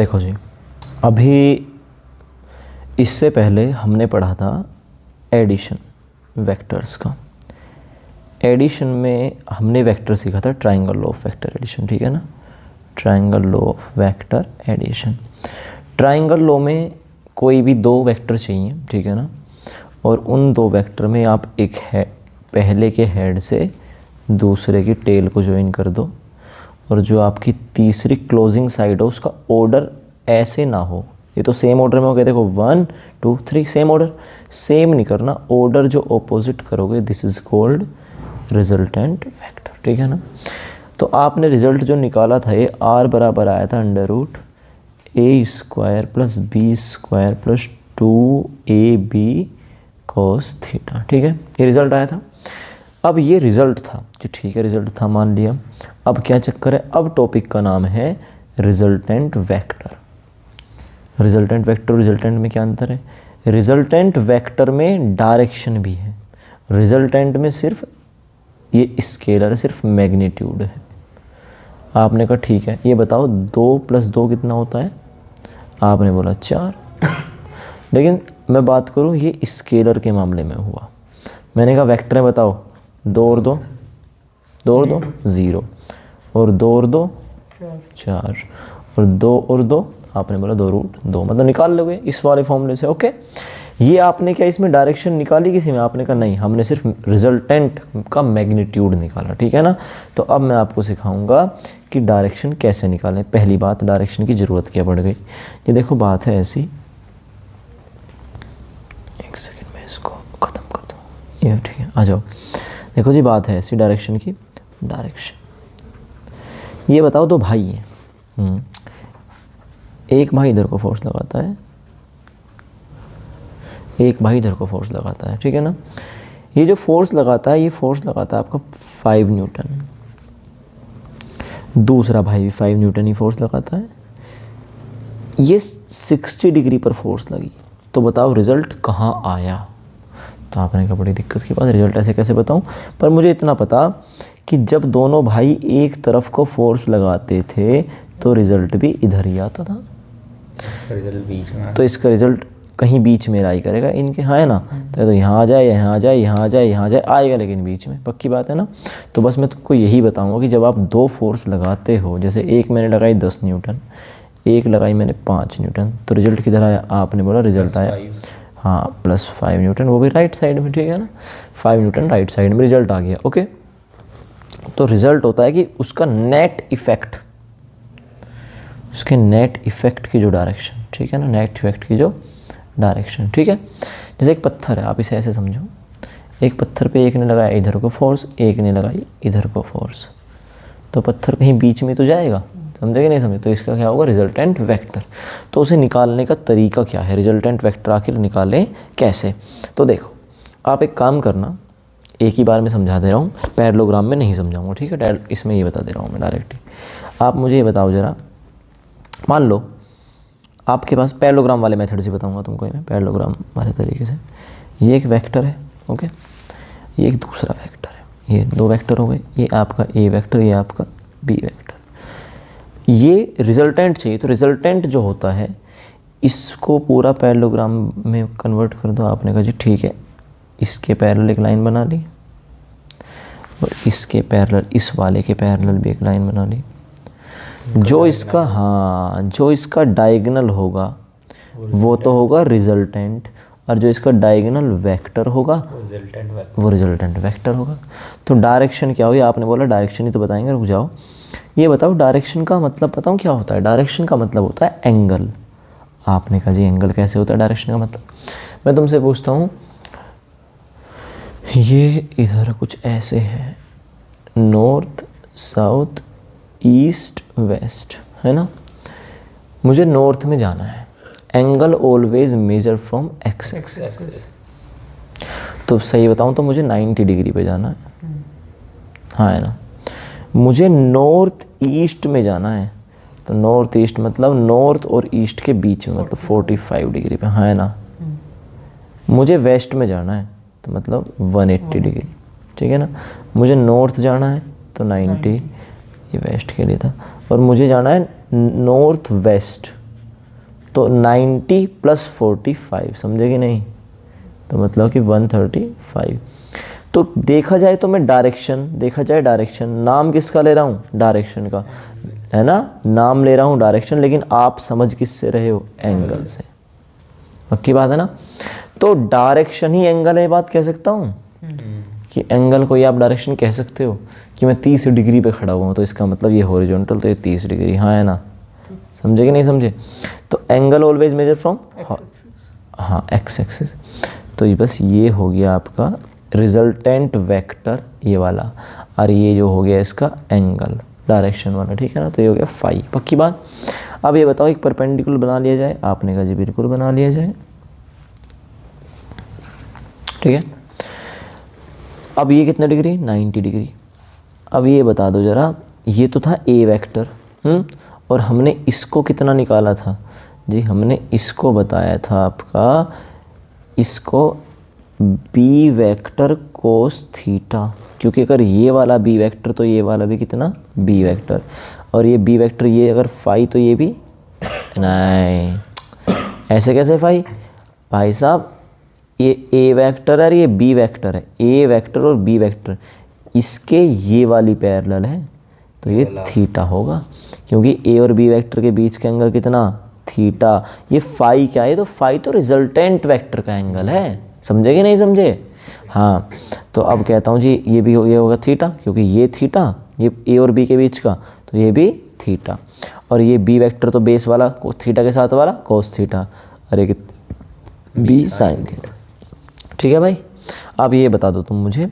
देखो जी, अभी इससे पहले हमने पढ़ा था एडिशन वेक्टर्स का। एडिशन में हमने वेक्टर सीखा था triangle law of vector addition, ठीक है ना। Triangle law of vector addition, triangle law में कोई भी दो वेक्टर चाहिए, ठीक है ना, और उन दो वेक्टर में आप एक पहले के हेड से दूसरे की टेल को ज्वाइन कर दो, और जो आपकी तीसरी क्लोजिंग साइड हो उसका ऑर्डर ऐसे ना हो, ये तो सेम ऑर्डर में हो गया, देखो 1 2 3 सेम ऑर्डर, सेम नहीं करना, ऑर्डर जो ऑपोजिट करोगे this is called resultant vector, ठीक है ना। तो आपने रिजल्ट जो निकाला था ये r बराबर आया था √a² + b² + 2ab cos theta, ठीक है, ये रिजल्ट आया था। अब ये रिजल्ट था जी, ठीक है, रिजल्ट था मान लिया। अब क्या चक्कर है, अब टॉपिक का नाम है resultant vector. Resultant vector, resultant में क्या अंतर है? रिजल्टेंट वेक्टर में डायरेक्शन भी है, रिजल्टेंट में सिर्फ ये स्केलर है, सिर्फ मैग्नीट्यूड है। आपने कहा ठीक है, ये बताओ 2 + 2 कितना होता है? आपने बोला 4। लेकिन मैं बात करूँ ये स्केलर के मामले में हुआ, मैंने कहा वेक्टर है, बताओ 2 और 2 0, और 2 और 2 4, और 2 और 2 आपने बोला 2√2, मतलब निकाल लोगे इस वाले फॉर्मूले से। ओके, ये आपने क्या इसमें डायरेक्शन निकाली किसी में? आपने कहा नहीं, हमने सिर्फ रिजल्टेंट का मैग्नीट्यूड निकाला, ठीक है ना। तो अब मैं आपको सिखाऊंगा कि डायरेक्शन कैसे निकालें। पहली बात, डायरेक्शन की ज़रूरत क्या पड़ गई? ये देखो बात है ऐसी, एक सेकेंड में इसको ख़त्म कर दूँ, ये ठीक है, आ जाओ। देखो जी बात है ऐसी डायरेक्शन की, डायरेक्शन ये बताओ, दो भाई हैं, एक भाई इधर को फोर्स लगाता है, एक भाई इधर को फोर्स लगाता है, ठीक है ना। ये जो फोर्स लगाता है, ये फोर्स लगाता है आपका 5 न्यूटन, दूसरा भाई भी 5 न्यूटन ही फोर्स लगाता है। ये 60 डिग्री पर फोर्स लगी, तो बताओ रिजल्ट कहाँ आया? तो आपने कहा बड़ी दिक्कत की बात, रिजल्ट ऐसे कैसे बताऊं? पर मुझे इतना पता कि जब दोनों भाई एक तरफ को फोर्स लगाते थे तो रिजल्ट भी इधर ही आता था, रिजल्ट बीच में, तो इसका रिजल्ट कहीं बीच में लाई करेगा इनके, हाँ है ना। तो यहाँ आ जाए, यहाँ आ जाए, यहाँ आ जाए, यहाँ आ जाए, आएगा लेकिन बीच में, पक्की बात है ना। तो बस मैं तुमको यही बताऊँगा कि जब आप दो फोर्स लगाते हो, जैसे एक मैंने लगाई 10 न्यूटन, एक लगाई मैंने 5 न्यूटन, तो रिजल्ट किधर आया? आपने बोला रिजल्ट आया हाँ +5 न्यूटन, वो भी राइट साइड में, ठीक है ना। 5 न्यूटन राइट साइड में रिजल्ट आ गया। ओके, तो रिजल्ट होता है कि उसका नेट इफेक्ट, उसके नेट इफेक्ट की जो डायरेक्शन, ठीक है ना, नेट इफेक्ट की जो डायरेक्शन, ठीक है। जैसे एक पत्थर है, आप इसे ऐसे समझो, एक पत्थर पे एक ने लगाया इधर को फोर्स, एक ने लगाई इधर को फोर्स, तो पत्थर कहीं बीच में तो जाएगा, समझे कि नहीं समझे? तो इसका क्या होगा? Resultant vector. तो उसे निकालने का तरीका क्या है? रिजल्टेंट वेक्टर आखिर निकालें कैसे? तो देखो, आप एक काम करना, एक ही बार में समझा दे रहा हूँ, पैरेललोग्राम में नहीं समझाऊंगा, ठीक है, इसमें ये बता दे रहा हूँ मैं डायरेक्टली। आप मुझे ये बताओ ज़रा, मान लो आपके पास पैरेललोग्राम वाले मेथड से बताऊँगा तुमको, मैं पैरेललोग्राम वाले तरीके से, ये एक वेक्टर है, ओके, ये एक दूसरा वेक्टर है, ये दो वेक्टर हो गए, ये आपका ए वेक्टर, ये आपका बी वेक्टर। ये रिजल्टेंट चाहिए, तो रिजल्टेंट जो होता है इसको पूरा पैरेललोग्राम में कन्वर्ट कर दो। आपने कहा जी ठीक है, इसके पैरेलल एक लाइन बना ली, और इसके पैरेलल, इस वाले के पैरेलल भी एक लाइन बना ली। जो इसका, हाँ, जो इसका डायगोनल होगा वो तो होगा रिजल्टेंट, और जो इसका डायगोनल वेक्टर होगा वो रिजल्टेंट वेक्टर होगा। तो डायरेक्शन क्या हुई? आपने बोला डायरेक्शन ही तो बताएंगे, रुक जाओ। ये बताओ डायरेक्शन का मतलब बताऊँ क्या होता है? डायरेक्शन का मतलब होता है एंगल। आपने कहा जी एंगल कैसे होता है डायरेक्शन का मतलब? मैं तुमसे पूछता हूँ, ये इधर कुछ ऐसे है, नॉर्थ साउथ ईस्ट वेस्ट, है ना। मुझे नॉर्थ में जाना है, angle always measure from x axis. तो सही बताऊँ तो मुझे 90 डिग्री पे जाना है, हाँ है ना। मुझे नॉर्थ ईस्ट में जाना है, तो नॉर्थ ईस्ट मतलब नॉर्थ और ईस्ट के बीच में, मतलब 45 डिग्री पे, हाँ है ना। मुझे वेस्ट में जाना है, तो मतलब 180 डिग्री, ठीक है ना। मुझे नॉर्थ जाना है तो 90, ये वेस्ट के लिए था, और मुझे जाना है नॉर्थ वेस्ट, तो 90 + 45, समझे कि नहीं, तो मतलब कि 135। तो देखा जाए तो मैं डायरेक्शन नाम किसका ले रहा हूँ, डायरेक्शन का, है ना, नाम ले रहा हूँ डायरेक्शन, लेकिन आप समझ किससे रहे हो, एंगल से। पक्की बात है ना। तो डायरेक्शन ही एंगल है, बात कह सकता हूँ कि एंगल को ही आप डायरेक्शन कह सकते हो कि मैं 30 डिग्री पे खड़ा हुआ हूँ, तो इसका मतलब ये हॉरिजॉन्टल, तो ये 30 डिग्री, हाँ है ना, समझे कि नहीं समझे। तो एंगल ऑलवेज मेजर फ्रॉम, हाँ, एक्स एक्सिस। तो ये बस ये हो गया आपका रिजल्टेंट वेक्टर ये वाला, और ये जो हो गया इसका एंगल डायरेक्शन वाला, ठीक है ना। तो ये हो गया फाई। पक्की बात। अब ये बताओ एक परपेंडिकुलर बना लिया जाए, आपने कहा जी बिल्कुल बना लिया जाए, ठीक है। अब ये कितना डिग्री, 90 डिग्री। अब ये बता दो ज़रा, ये तो था ए वेक्टर, और हमने इसको कितना निकाला था जी, हमने इसको बताया था आपका, इसको बी वेक्टर कोस थीटा, क्योंकि अगर ये वाला बी वेक्टर तो ये वाला भी कितना, बी वेक्टर, और ये बी वेक्टर ये अगर फाई तो ये भी नहीं, ऐसे कैसे फाई भाई साहब, ये ए वेक्टर है और ये बी वेक्टर है, ए वेक्टर और बी वेक्टर इसके ये वाली पैरेलल है, तो ये थीटा होगा, क्योंकि ए और बी वेक्टर के बीच का एंगल कितना, थीटा। ये फाई क्या है, तो फाई तो रिजल्टेंट वेक्टर का एंगल है, समझे कि नहीं समझे। हाँ, तो अब कहता हूँ जी ये भी ये होगा थीटा, क्योंकि ये थीटा, ये ए और बी के बीच का, तो ये भी थीटा, और ये बी वेक्टर तो बेस वाला थीटा के साथ वाला कोस थीटा, अरे बी साइन थीटा, ठीक है भाई। अब ये बता दो तुम मुझे,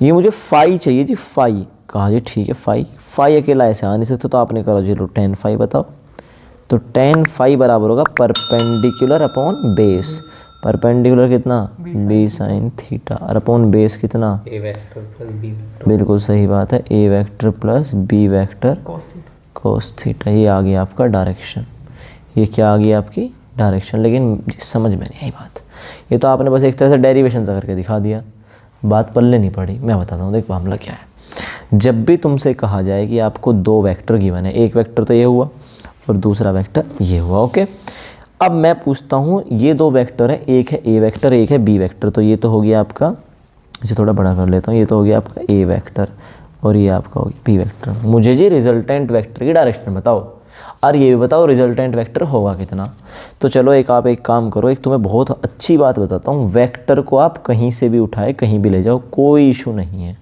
ये मुझे फाई चाहिए जी, फाई कहा जी, ठीक है। फाई अकेला ऐसे आ नहीं सकता, तो आपने कहा चलो tan फाई बताओ, तो tan फाई बराबर होगा परपेंडिकुलर अपॉन बेस, परपेंडिकुलर कितना, बी साइन थीटा, और अपॉन बेस कितना, A vector plus B vector, बिल्कुल सही बात है, A vector plus B vector cos theta. ये आ गया आपका डायरेक्शन, ये क्या आ गया आपकी डायरेक्शन, लेकिन समझ में नहीं आई बात, ये तो आपने बस एक तरह से डेरिवेशन सा करके दिखा दिया, बात पल्ले नहीं पड़ी। मैं बताता हूँ, देख मामला क्या है। जब भी तुमसे कहा जाए कि आपको दो वेक्टर गिवन है, एक वेक्टर तो ये हुआ और दूसरा वेक्टर ये हुआ, ओके। अब मैं पूछता हूँ, ये दो वेक्टर है, एक है ए वेक्टर, एक है बी वेक्टर, तो ये तो हो गया आपका, इसे थोड़ा बड़ा कर लेता हूँ, ये तो हो गया आपका ए वेक्टर और ये आपका हो गया बी वेक्टर। मुझे जी रिजल्टेंट वेक्टर की डायरेक्शन बताओ, और ये भी बताओ रिजल्टेंट वेक्टर होगा कितना। तो चलो आप एक काम करो, एक तुम्हें बहुत अच्छी बात बताता हूँ, वेक्टर को आप कहीं से भी उठाए कहीं भी ले जाओ, कोई इशू नहीं है।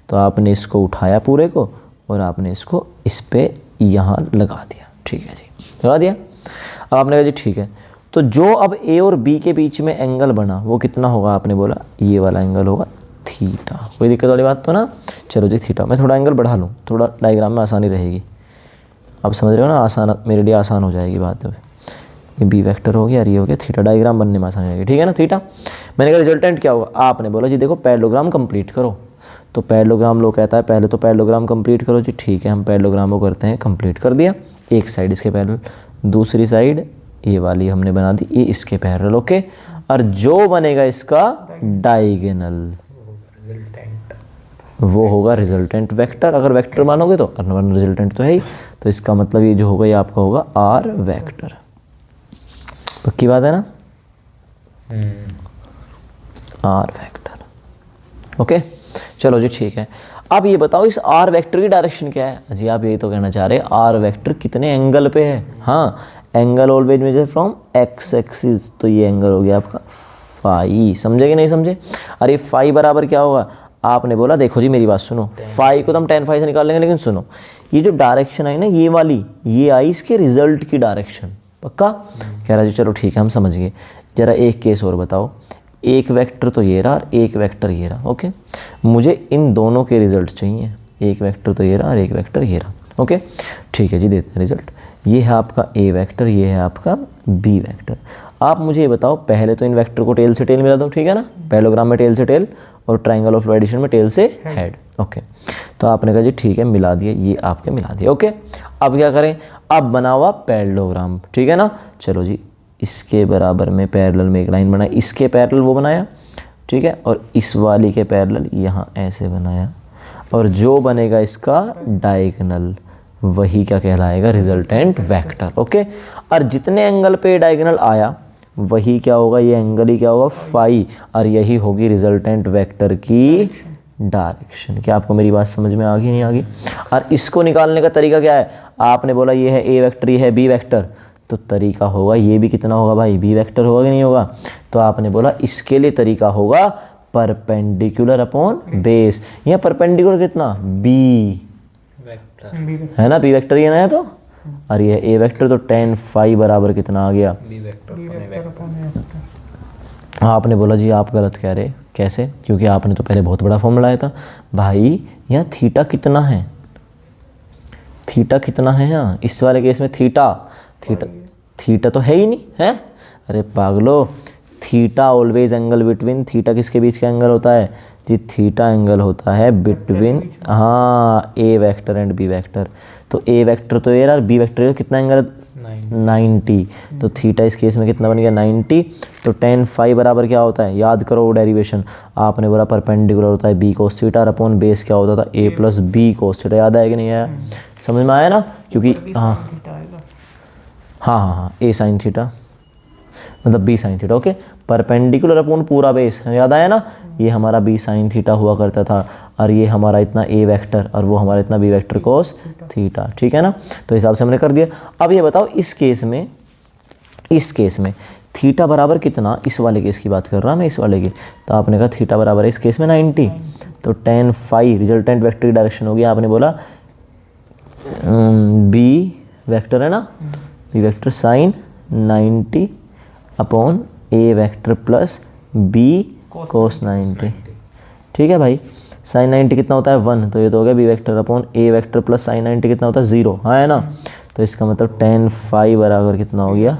तो आपने इसको उठाया पूरे को, और आपने इसको इस पे यहाँ लगा दिया, ठीक है जी, लगा दिया। अब आपने कहा जी ठीक है, तो जो अब ए और बी के बीच में एंगल बना वो कितना होगा, आपने बोला ये वाला एंगल होगा थीटा। कोई दिक्कत वाली बात तो ना। चलो जी थीटा, मैं थोड़ा एंगल बढ़ा लूँ, थोड़ा डायग्राम में आसानी रहेगी, अब समझ रहे हो ना, आसान, मेरे लिए आसान हो जाएगी बात। ये बी वेक्टर हो गया और ये हो गया थीटा, डायग्राम बनने में आसानी रहेगी, ठीक है ना। थीटा, मैंने कहा रिजल्टेंट क्या होगा, आपने बोला जी देखो पैरेललोग्राम कंप्लीट करो, तो पैरेललोग्राम लोग कहता है पहले तो पैरेललोग्राम कंप्लीट करो जी, ठीक है, हम पैरेललोग्राम को करते हैं, कंप्लीट कर दिया। एक साइड इसके पैरेलल, दूसरी साइड ये वाली हमने बना दी, ये इसके पैरेलल, ओके। और जो बनेगा इसका डायगोनल वो होगा रिजल्टेंट वेक्टर। अगर वेक्टर मानोगे तो रिजल्टेंट तो है ही, तो इसका मतलब ये जो होगा ये आपका होगा आर वेक्टर। पक्की बात है ना, आर वेक्टर, ओके। चलो जी ठीक है। अब ये बताओ इस आर वेक्टर की डायरेक्शन क्या है जी, आप यही तो कहना चाह रहे हैं आर वेक्टर कितने एंगल पे है। हाँ, angle always measure from x axis, तो ये एंगल हो गया आपका फाई, समझे कि नहीं समझे। अरे फाई बराबर क्या होगा, आपने बोला देखो जी मेरी बात सुनो, फाई को तो हम tan फाई से निकाल लेंगे, लेकिन सुनो ये जो डायरेक्शन आई ना ये वाली, ये आई इसके रिजल्ट की डायरेक्शन। पक्का कह रहा जी, चलो ठीक है हम समझ गए। जरा एक केस और बताओ, एक वेक्टर तो ये रहा और एक वेक्टर ये रहा, ओके। मुझे इन दोनों के रिजल्ट चाहिए, एक वेक्टर तो ये रहा और एक वेक्टर ये रहा, ओके। ठीक है जी, देते हैं रिजल्ट। ये है आपका ए वेक्टर, ये है आपका बी वेक्टर। आप मुझे ये बताओ, पहले तो इन वेक्टर को टेल से टेल मिला दो, ठीक है ना, पैरेललोग्राम में टेल से टेल और ट्रायंगल ऑफ एडिशन में टेल से हेड, ओके। तो आपने कहा जी ठीक है मिला दिए, ये आपके मिला दिए, ओके। अब क्या करें, अब बना हुआ पैरेललोग्राम, ठीक है ना। चलो जी इसके बराबर में पैरेलल में एक लाइन बनाई, इसके पैरेलल वो बनाया, ठीक है, और इस वाली के पैरेलल यहाँ ऐसे बनाया, और जो बनेगा इसका डायगोनल वही क्या कहलाएगा, रिजल्टेंट वेक्टर। ओके, और जितने एंगल पे डायगोनल आया वही क्या होगा, ये एंगल ही क्या होगा, फाई, और यही होगी रिजल्टेंट वेक्टर की डायरेक्शन। क्या आपको मेरी बात समझ में आ गई, नहीं आ गई? और इसको निकालने का तरीका क्या है, आपने बोला ये है ए वेक्टर, ये है बी वेक्टर, तो तरीका होगा ये भी कितना होगा भाई, बी वेक्टर होगा कि नहीं होगा? तो आपने बोला इसके लिए तरीका होगा परपेंडिकुलर अपॉन बेस। यहाँ परपेंडिकुलर कितना, बी वेक्टर, है ना, बी वेक्टर ये ना है तो, और ये ए वेक्टर, तो tan फाई बराबर कितना आ गया, बी वेक्टर अपॉन ए वेक्टर। आपने बोला जी आप गलत कह रहे, कैसे? क्योंकि आपने तो पहले बहुत बड़ा फॉर्मूला आया था भाई। यहाँ थीटा कितना है, थीटा कितना है यहाँ इस वाले केस में, थीटा थीटा थीटा तो है ही नहीं है। अरे पागलो, theta always angle between, theta किसके बीच का एंगल होता है जी, थीटा एंगल होता है बिटवीन, हाँ, ए वेक्टर एंड बी वेक्टर। तो ए वेक्टर तो ये, और बी वेक्टर का कितना एंगल, 90। तो थीटा इस केस में कितना बन गया, 90। तो tan फाई बराबर क्या होता है, याद करो डेरिवेशन, आपने बोला परपेंडिकुलर होता है बी कोस थीटा, और अपॉन बेस क्या होता था, ए प्लस बी कोस थीटा। याद आया कि नहीं आया, समझ में आया ना? क्योंकि हाँ ए साइन थीटा मतलब B sine theta. Okay, perpendicular upon पूरा बेस, याद आया ना? ये हमारा बी साइन थीटा हुआ करता था, और ये हमारा इतना ए वेक्टर, और वो हमारा इतना बी वेक्टर कोस थीटा। ठीक है ना? तो हिसाब से हमने कर दिया। अब ये बताओ इस केस में थीटा बराबर कितना, इस वाले केस की बात कर रहा मैं, इस वाले की। तो आपने कहा थीटा बराबर है इस केस में 90। तो tan फाई रिजल्टेंट वेक्टर की डायरेक्शन होगी, आपने बोला बी वेक्टर है ना, बी वेक्टर साइन 90 अपॉन ए वेक्टर प्लस बी कोस 90। ठीक है भाई, साइन 90 कितना होता है 1, तो ये तो हो गया बी वेक्टर अपॉन ए वेक्टर प्लस साइन 90 कितना होता है 0, हाँ है ना? तो इसका मतलब tan फाई बराबर कितना हो गया,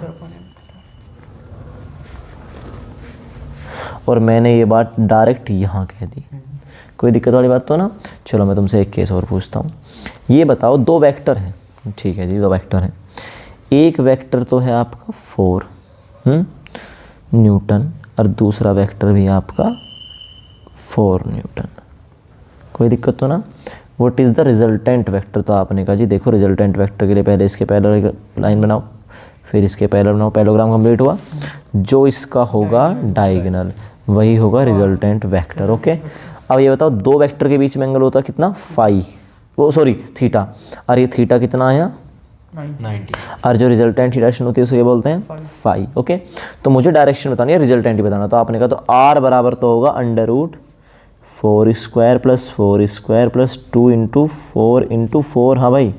और मैंने ये बात डायरेक्ट यहाँ कह दी, कोई दिक्कत वाली बात तो ना? चलो मैं तुमसे एक केस और पूछता हूँ, ये बताओ दो वेक्टर हैं, ठीक है जी, दो वेक्टर हैं। एक वेक्टर तो है आपका 4 न्यूटन, और दूसरा वेक्टर भी आपका 4 न्यूटन। कोई दिक्कत तो ना? What is the resultant vector? तो आपने कहा जी देखो, रिजल्टेंट वेक्टर के लिए पहले इसके पैरेलल लाइन बनाओ, फिर इसके पैरेलल बनाओ, पैरेललोग्राम कंप्लीट हुआ, जो इसका होगा डायगोनल वही होगा रिजल्टेंट वेक्टर। ओके, अब ये बताओ दो वेक्टर के बीच में एंगल होता है कितना, फाई, वो सॉरी थीटा, और ये थीटा कितना आया 90। और जो रिजल्टेंट डायरेक्शन होती है उसको ये बोलते हैं फाई। ओके, तो मुझे डायरेक्शन बतानी है, रिजल्टेंट ही बताना। तो आपने कहा तो आर बराबर तो होगा under root 4 square plus 4 square plus 2 into 4, हाँ भाई,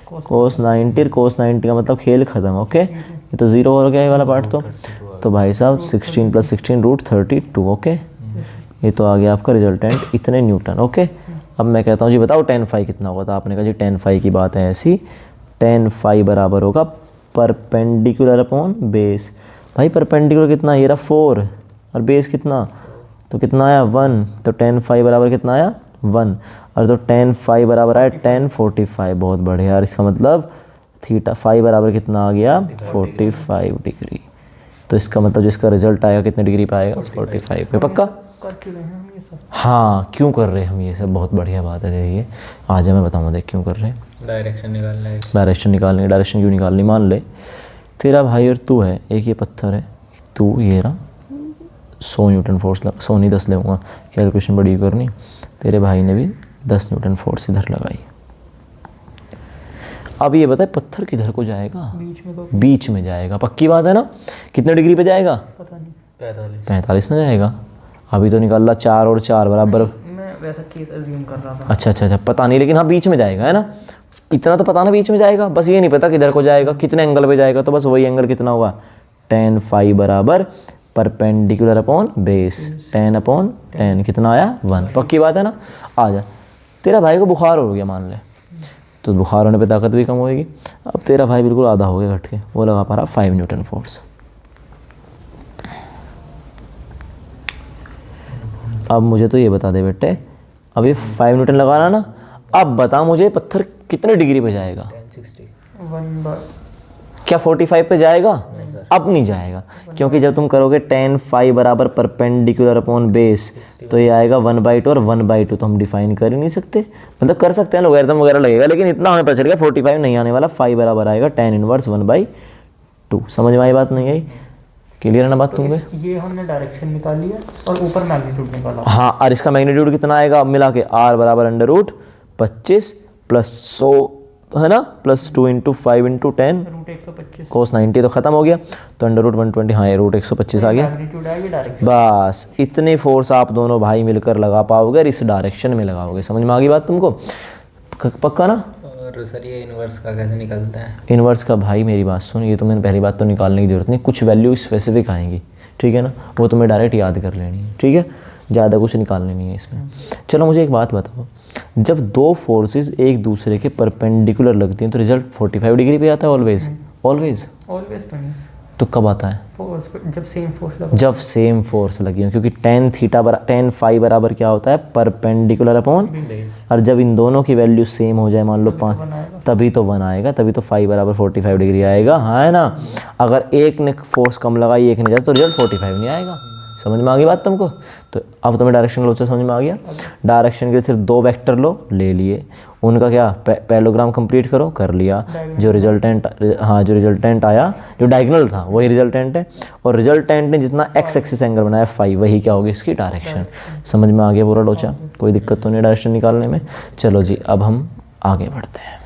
कोस 90। कोस 90 का मतलब खेल खत्म। ओके, ये तो 0 हो गया ये वाला पार्ट। तो भाई साहब 16 प्लस 16 रूट 32। ओके, ये तो आ गया आपका रिजल्टेंट इतने न्यूटन। ओके, अब मैं कहता हूँ जी बताओ tan फाई कितना होगा? तो आपने कहा जी tan फाई की बात है ऐसी, tan फाई बराबर होगा परपेंडिकुलर अपॉन बेस। भाई परपेंडिकुलर कितना, ये रहा 4, और बेस कितना, तो कितना आया 1, तो tan फाई बराबर कितना आया 1, और तो tan फाई बराबर आया tan 45। बहुत बढ़िया यार, इसका मतलब थीटा फाई बराबर कितना आ गया 45 डिग्री। तो इसका मतलब जो इसका रिजल्ट आएगा कितने डिग्री पे आएगा, 45 पे। पक्का? हाँ, क्यों कर रहे हैं हम ये सब, बहुत बढ़िया बात है ये। आज मैं बताऊँगा देख क्यों कर रहे हैं। डायरेक्शन निकालना है, डायरेक्शन निकालनी, डायरेक्शन क्यों निकालनी? मान ले तेरा भाई और तू है, एक ये पत्थर है, तू ये रहा, 100 न्यूटन फोर्स 100 नहीं 10 लेऊँगा, कैलकुलेशन बड़ी करनी। तेरे भाई ने भी 10 न्यूटन फोर्स इधर लगाई। अब ये बताए पत्थर किधर को जाएगा, बीच में जाएगा। पक्की बात है ना? कितने डिग्री पे जाएगा, पता नहीं, 45 में जाएगा। अभी तो निकाल ला 4 और 4 बराबर, मैं वैसा केस अज्यूम कर रहा था। अच्छा, पता नहीं, लेकिन हाँ बीच में जाएगा, है ना? इतना तो पता ना बीच में जाएगा, बस ये नहीं पता किधर को जाएगा, कितने एंगल पे जाएगा। तो बस वही एंगल कितना होगा, tan फाई बराबर perpendicular upon base, tan upon tan कितना आया 1। पक्की बात है ना? आ जा, तेरा भाई को बुखार हो गया मान ले, तो बुखार होने पे ताकत भी कम होएगी। अब तेरा भाई बिल्कुल आधा हो गया घट के, वो लगा पा रहा 5 न्यूटन फोर्स। अब मुझे तो ये बता दे बेटे, अब ये 5 न्यूटन लगा रहा ना, अब बता मुझे पत्थर कितने डिग्री पे जाएगा, 60। वन बार क्या 45 पे जाएगा? नहीं सर, अब नहीं जाएगा, क्योंकि जब तुम करोगे tan phi बराबर परपेंडिकुलर अपॉन बेस तो ये आएगा 1/2 और 1/2 तो हम डिफाइन कर ही नहीं सकते। मतलब कर सकते हैं, लोगैरिथम वगैरह लगेगा, लेकिन इतना हमें पता चलेगा 45 नहीं आने वाला, फाई बराबर आएगा tan इनवर्स 1/2। समझ में आई बात नहीं आई? क्लियर है ना बात तुमको? ये हमने डायरेक्शन निकाली है और ऊपर मैग्नीट्यूड निकाला। हाँ, और इसका मैग्नीट्यूड कितना आएगा अब मिला के? r बराबर √25 प्लस 100 है ना, प्लस 2 × 5 × 10 √125 cos 90 तो ख़त्म हो गया, तो √120, हाँ ये √125 आ गया। मैग्नीट्यूड आएगी डायरेक्शन। बस इतने फोर्स आप दोनों भाई मिलकर लगा पाओगे और इस डायरेक्शन में लगाओगे। समझ में आ गई बात तुमको? पक्का ना? और सर ये इनवर्स का कैसे निकलता है? इनवर्स का भाई मेरी बात सुन, ये तुम्हें पहली बात तो निकालने की जरूरत नहीं, कुछ वैल्यू स्पेसिफिक आएंगी, ठीक है ना, वो तुम्हें डायरेक्ट याद कर लेनी है, ठीक है, ज़्यादा कुछ निकालने नहीं है इसमें। चलो मुझे एक बात बताओ, जब दो फोर्सेस एक दूसरे के परपेंडिकुलर लगती हैं तो रिजल्ट 45 डिग्री पे आता है ऑलवेज? ऑलवेज ऑलवेज तो नहीं, तो कब आता है? फोर्स जब सेम फोर्स लगा। जब सेम फोर्स लगी हो, क्योंकि tan phi बराबर क्या होता है? परपेंडिकुलर अपॉन, और जब इन दोनों की वैल्यू सेम हो जाए, मान लो 5, तभी तो 1 आएगा, तभी तो phi बराबर 45 डिग्री आएगा, हाँ है ना। अगर एक ने फोर्स कम लगाई एक ने ज़्यादा तो रिजल्ट 45 नहीं आएगा। समझ में आ गई बात तुमको? तो अब तुम्हें डायरेक्शन लो समझ में आ गया? डायरेक्शन के सिर्फ 2 वेक्टर लो, ले लिए, उनका क्या पैरेललोग्राम कंप्लीट करो, कर लिया, जो रिजल्टेंट आया, जो डायगोनल था वही रिजल्टेंट है, और रिजल्टेंट ने जितना एक्स एक्सिस एंगल बनाया फाई, वही क्या होगी इसकी डायरेक्शन। समझ में आ गया पूरा लोचा? कोई दिक्कत तो नहीं डायरेक्शन निकालने में? चलो जी अब हम आगे बढ़ते हैं।